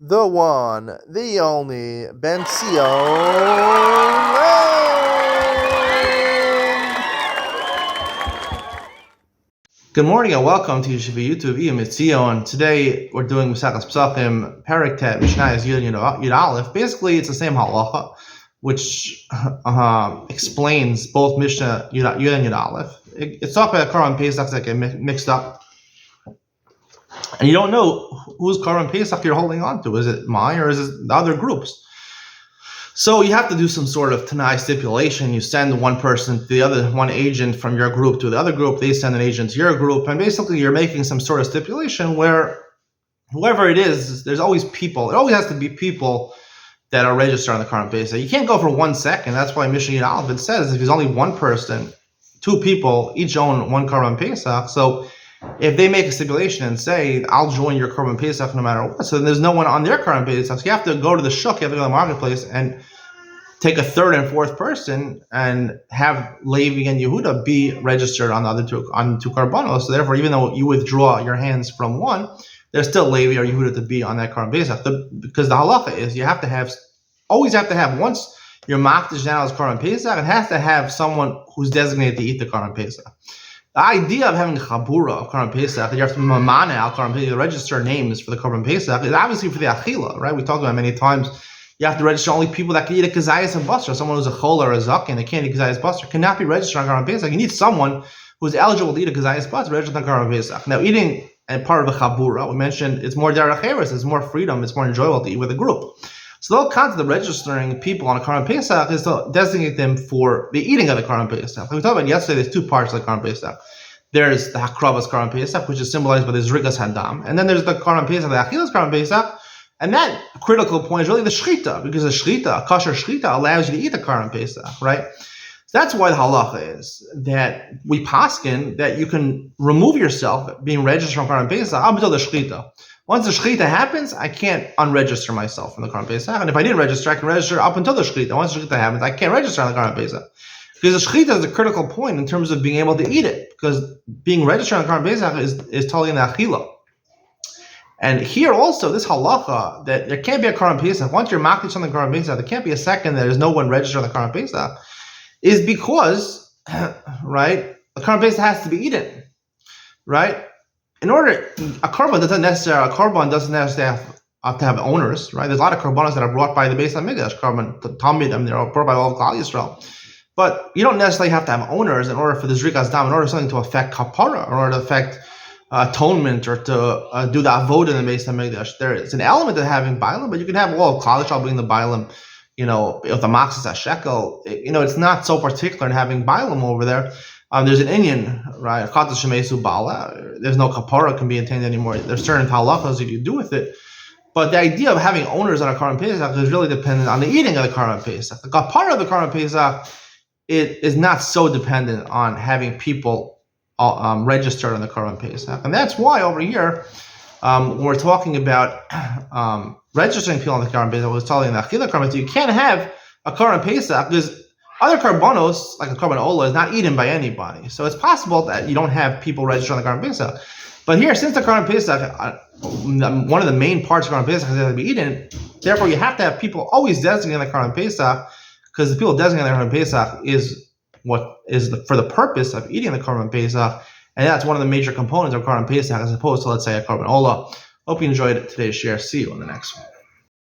the one, the only, Ben Sion. Good morning and welcome to Yeshiva YouTube, Iyun. Today we're doing Pesachim, Perek Tet, Mishnah Iyun Yud Aleph. Basically, it's the same halacha, which explains both Mishnah Yud and Yud Aleph. It's talking about Korban Pesach that get mixed up. And you don't know whose Korban Pesach you're holding on to. Is it mine or is it the other groups? So you have to do some sort of Tanai stipulation. You send one person to the other, one agent from your group to the other group. They send an agent to your group. And basically you're making some sort of stipulation where whoever it is, there's always people. It always has to be people that are registered on the Korban Pesach. You can't go for 1 second. That's why Mishnah Yud Aleph says if there's only one person, two people, each own one Korban Pesach. So if they make a stipulation and say, I'll join your Korban Pesach no matter what, so then there's no one on their Korban Pesach. So you have to go to the shuk, you have to go to the marketplace and take a third and fourth person and have Levi and Yehuda be registered on the other two Karbanos. So therefore, even though you withdraw your hands from one, there's still Levi or Yehuda to be on that Korban Pesach. Because the halacha is you have to have, always have to have, once your makdish down as Korban Pesach, it has to have someone who's designated to eat the Korban Pesach. The idea of having a chabura of Korban Pesach, that you have to mamana al Korban Pesach, register names for the Korban Pesach, is obviously for the achila, right? We talked about many times. You have to register only people that can eat a kazayas and basar. Someone who's a chol or a zaken, they can't eat kazayas basar, cannot be registered on Korban Pesach. You need someone who's eligible to eat a kazayas basar, registered on Korban Pesach. Now, eating and part of a chabura, we mentioned, it's more derech eretz, it's more freedom, it's more enjoyable to eat with a group. So the whole concept of registering people on a Korban Pesach is to designate them for the eating of the Korban Pesach. Like we talked about yesterday, there's two parts of the Korban Pesach. There's the Hakravas Korban Pesach, which is symbolized by the Zrikas Hadam. And then there's the Korban Pesach, the Achilas Korban Pesach. And that critical point is really the Shechita, because the Shechita, a kosher Shechita, allows you to eat the Korban Pesach, right? So that's why the halacha is that we paskin that you can remove yourself being registered from Korban Pesach up until the Shechita. Once the Shechita happens, I can't unregister myself from the Korban Pesach. And if I didn't register, I can register up until the Shechita. Once the Shechita happens, I can't register on the Korban Pesach. Because the Shechita is a critical point in terms of being able to eat it. Because being registered on the Korban Pesach is totally in the Achila. And here also, this halacha, that there can't be a Korban Pesach. Once you're makdish on the Korban Pesach, there can't be a second that there's no one registered on the Korban Pesach, is because, right, the Korban Pesach has to be eaten, right? In order, a korban doesn't necessarily have to have owners, right? There's a lot of korbanos that are brought by the Beis HaMikdash, korban Talmidim, they're brought by all of Klal Yisrael. But you don't necessarily have to have owners in order for the Zrikas Dam, in order for something to affect kapara, in order to affect atonement, or to do the avodah in the Beis HaMikdash. There is an element of having bailam, but you can have all of Klal Yisrael being the bailam, if the max is a shekel, it's not so particular in having bailam over there. There's an Iyun, right? There's no kapara can be attained anymore. There's certain halachas that you do with it. But the idea of having owners on a Korban Pesach is really dependent on the eating of the Korban Pesach. The kapara of the Korban Pesach, it is not so dependent on having people registered on the Korban Pesach. And that's why over here, when we're talking about registering people on the Korban Pesach, I was telling the Achila Korban Pesach, you can't have a Korban Pesach because other Karbanos, like a Korban Ola, is not eaten by anybody. So it's possible that you don't have people registered on the Korban Pesach. But here, since the Korban Pesach, one of the main parts of Korban Pesach has to be eaten, therefore you have to have people always designated the Korban Pesach, because the people designated the Korban Pesach is what is for the purpose of eating the Korban Pesach, and that's one of the major components of Korban Pesach, as opposed to, let's say, a Korban Ola. Hope you enjoyed today's share. See you on the next one.